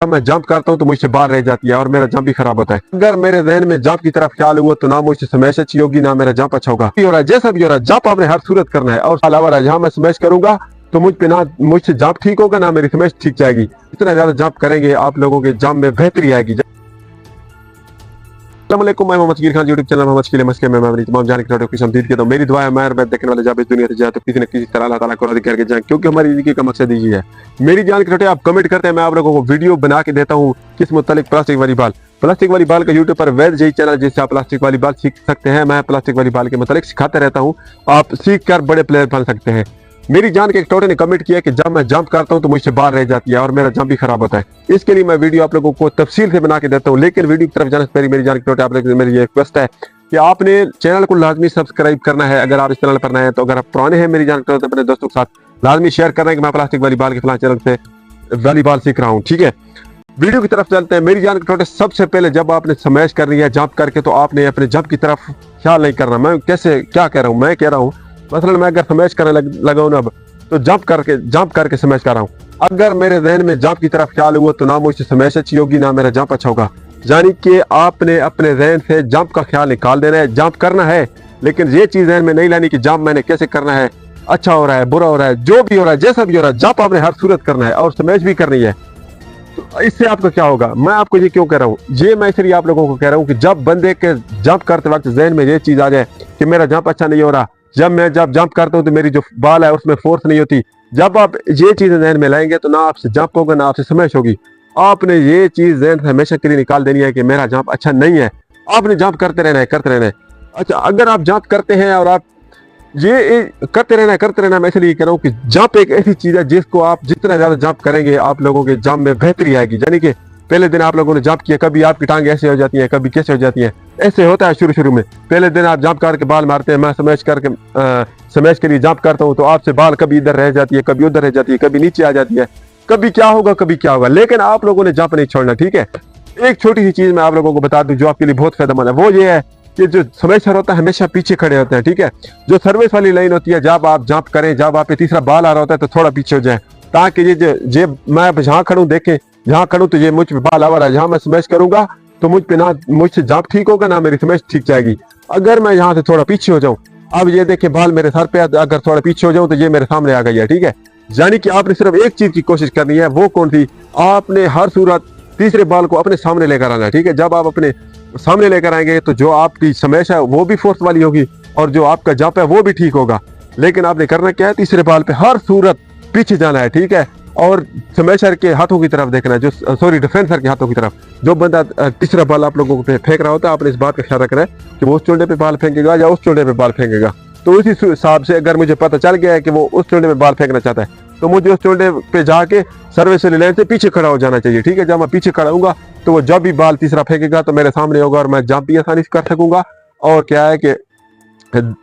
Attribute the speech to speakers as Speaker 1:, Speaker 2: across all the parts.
Speaker 1: मैं जंप करता हूँ तो मुझसे बाहर रह जाती है और मेरा जंप भी खराब होता है। अगर मेरे जहन में जंप की तरफ ख्याल हुआ तो ना मुझसे स्मैश अच्छी होगी ना मेरा जंप अच्छा होगा। हो रहा है जैसा भी हो रहा है, जंप आपने हर सूरत करना है। और अलावा जहाँ मैं स्मैश करूंगा तो मुझ पे ना मुझसे जंप ठीक होगा ना मेरी स्मैश ठीक जाएगी। इतना ज्यादा जंप करेंगे आप लोगों के जंप में बेहतरी आएगी। अस्सलामुअलैकुम, मैं मोहम्मद शकील खान, यूट्यूब चैनल मोहम्मद शकील मस्के में मैं अपनी तमाम जाने की खुश आमदीद कहता हूं। मेरी दुआ है मैं देखने वाले जब इस दुनिया से जाए तो किसी न किसी तरह अल्लाह ताला को राज़ी करके जाए, क्योंकि हमारी जिंदगी का मकसद यही है। मेरी जान की रोटी आप कमेंट करते हैं, मैं आप लोगों को वीडियो बना के देता हूँ किस मुतालिक प्लास्टिक वाली बाल का यूट्यूब पर वैद यही चैनल जिससे आप प्लास्टिक वाली बाल सीख सकते हैं। मैं प्लास्टिक वाली बाल के मुतालिक सिखाता रहता हूँ, आप सीख कर बड़े प्लेयर बन सकते हैं। मेरी जान के एक टोटे ने कमेंट किया कि जब मैं जंप करता हूं तो मुझसे बाहर रह जाती है और मेरा जंप भी खराब होता है। इसके लिए मैं वीडियो आप लोगों को तफसील से बना के देता हूं। लेकिन वीडियो की तरफ जाने से पहले मेरी जान के टोटे आप लोगों से मेरी ये रिक्वेस्ट है कि आपने चैनल को लाजमी सब्सक्राइब करना है। अगर आप इस चैनल पर नए हैं तो अगर आप पुराने हैं मेरी जान के टोटे अपने दोस्तों के साथ लाजमी शेयर करना है कि मैं प्लास्टिक वाली बाल के फलां चैनल से वॉलीबॉल सीख रहा हूँ। ठीक है, वीडियो की तरफ चलते हैं। मेरी जान के टोटे सबसे पहले जब आपने स्मैश करनी है जंप करके तो आपने अपने जंप की तरफ ख्याल नहीं करना। मैं कैसे क्या कह रहा हूँ, मैं कह रहा हूँ मसलन मैं अगर स्मैश करने लगा हूँ ना तो जंप करके स्मैश कर रहा हूँ। अगर मेरे जहन में जंप की तरफ ख्याल हुआ तो ना मुझसे स्मैश अच्छी होगी ना मेरा जंप अच्छा होगा। यानी कि आपने अपने जहन से जंप का ख्याल निकाल देना है। जंप करना है लेकिन ये चीज जहन में नहीं लानी कि जंप मैंने कैसे करना है, अच्छा हो रहा है बुरा हो रहा है, जो भी हो रहा है जैसा भी हो रहा है, जंप आपने हर सूरत करना है और स्मैश भी करनी है। तो इससे आपका क्या होगा, मैं आपको ये क्यों कह रहा हूँ, ये मैं इसलिए आप लोगों को कह रहा हूँ कि जब बंदे के जंप करते वक्त जहन में ये चीज आ जाए कि मेरा जंप अच्छा नहीं हो रहा, जब जंप करता हूँ तो मेरी जो बाल है उसमें फोर्स नहीं होती, जब आप ये चीज जहन में लाएंगे तो ना आपसे जंप होगा ना आपसे स्मैश होगी। आपने ये चीज जहन से हमेशा के लिए निकाल देनी है कि मेरा जंप अच्छा नहीं है। आपने जंप करते रहना है। अच्छा, अगर आप जंप करते हैं और आप ये करते रहना मैं इसलिए कह रहा हूँ कि जंप एक ऐसी चीज है जिसको आप जितना ज्यादा जंप करेंगे आप लोगों के जंप में बेहतरी आएगी। यानी कि पहले दिन आप लोगों ने जंप किया, कभी आपकी टांगे ऐसे हो जाती हैं, कभी कैसे हो जाती हैं, ऐसे होता है शुरू में। पहले दिन आप जंप करके बाल मारते हैं, मैं स्मैश के लिए जंप करता हूँ तो आपसे बाल कभी इधर रह जाती है, कभी उधर रह जाती है, कभी नीचे आ जाती है, कभी क्या होगा, लेकिन आप लोगों ने जंप नहीं छोड़ना। ठीक है, एक छोटी सी चीज मैं आप लोगों को बता दूं जो आपके लिए बहुत फायदेमंद है, वो ये है कि जो स्मैशर होता है हमेशा पीछे खड़े होते हैं। ठीक है, जो सर्विस वाली लाइन होती है, जब आप जंप करें, जब आप पे तीसरा बाल आ रहा होता है तो थोड़ा पीछे हो जाए, ताकि ये मैं जहाँ खड़ूं देखें, जहाँ खड़ूं तो ये मुझ पे बाल आ रहा है, जहाँ मैं स्मैश करूंगा तो मुझसे जंप ठीक होगा ना मेरी स्मैश ठीक जाएगी। अगर मैं यहाँ से थोड़ा पीछे हो जाऊं, अब ये देखें बाल मेरे सर पे, अगर थोड़ा पीछे हो जाऊं तो ये मेरे सामने आ गई है। ठीक है, यानी कि आपने सिर्फ एक चीज की कोशिश करनी है, वो कौन सी, आपने हर सूरत तीसरे बाल को अपने सामने लेकर आना है। ठीक है, जब आप अपने सामने लेकर आएंगे तो जो आपकी स्मैश है वो भी फोर्स वाली होगी और जो आपका जंप है वो भी ठीक होगा। लेकिन आपने करना क्या है, तीसरे बाल पे हर सूरत पीछे जाना है। ठीक है, और स्मैशर के हाथों की तरफ देखना है, डिफेंसर के हाथों की तरफ। जो बंदा तीसरा बाल आप लोगों को फेंक रहा होता है, आपने इस बात का ख्याल रखना है कि वो उस चोल्डे पे बाल फेंकेगा या उस चोल्डे पे बाल फेंकेगा। तो उसी हिसाब से अगर मुझे पता चल गया है कि वो उस चोल्डे में बाल फेंकना चाहता है तो मुझे उस चोल्डे पे जाके सर्विस वाली लाइन से पीछे खड़ा हो जाना चाहिए। ठीक है, जब मैं पीछे खड़ा हूँगा तो वो जब भी बाल तीसरा फेंकेगा तो मेरे सामने होगा और मैं जंप भी आसानी से कर सकूंगा और क्या है कि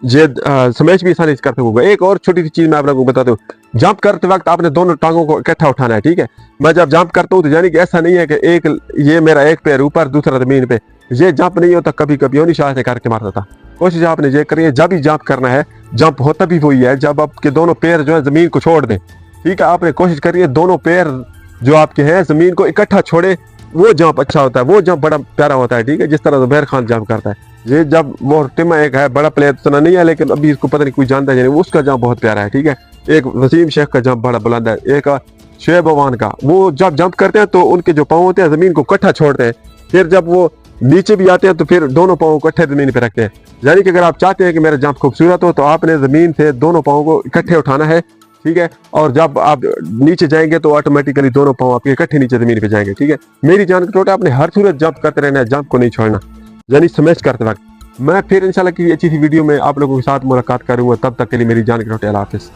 Speaker 1: ये स्मैश भी आसानी से कर सकूंगा। एक और छोटी सी चीज मैं आप लोगों को बता दूं, जंप करते वक्त आपने दोनों टांगों को इकट्ठा उठाना है। ठीक है, मैं जब जंप करता हूँ तो यानी कि ऐसा नहीं है कि एक ये मेरा एक पैर ऊपर दूसरा जमीन पे, ये जंप नहीं होता, कभी कभी होनी शायद करके मारता था। कोशिश आपने ये करी है, जब भी जंप करना है, जंप होता भी वही है जब आपके दोनों पैर जो है जमीन को छोड़ दें। ठीक है, आपने कोशिश करी है दोनों पैर जो आपके हैं जमीन को इकट्ठा छोड़े, वो जंप अच्छा होता है, वो जंप बड़ा प्यारा होता है। ठीक है, जिस तरह जुबैर खान जंप करता है, ये जब वो टिमा एक है बड़ा प्लेयर तो नहीं है लेकिन अभी इसको पता नहीं कोई जानता है, उसका जंप बहुत प्यारा है। ठीक है, एक वसीम शेख का जंप बड़ा बुलंद है, एक शुएब अवान का, वो जब जंप करते हैं तो उनके जो पाँव होते हैं जमीन को इकट्ठा छोड़ते हैं, फिर जब वो नीचे भी आते हैं तो फिर दोनों पाँव को इकट्ठे जमीन पे रखते हैं। यानी कि अगर आप चाहते हैं कि मेरा जंप खूबसूरत हो तो आपने जमीन से दोनों पाँव को इकट्ठे उठाना है। ठीक है, और जब आप नीचे जाएंगे तो ऑटोमेटिकली दोनों पाँव आपके इकट्ठे नीचे जमीन पे जाएंगे। ठीक है, मेरी जान के टोटे आपने हर सूरत जंप करते रहना है, जंप को नहीं छोड़ना, यानी स्मैश करते वक्त। मैं फिर इंशाल्लाह की अच्छी सी वीडियो में आप लोगों के साथ मुलाकात करूंगा, तब तक के लिए मेरी जान के टोटे अल्लाह हाफिज़।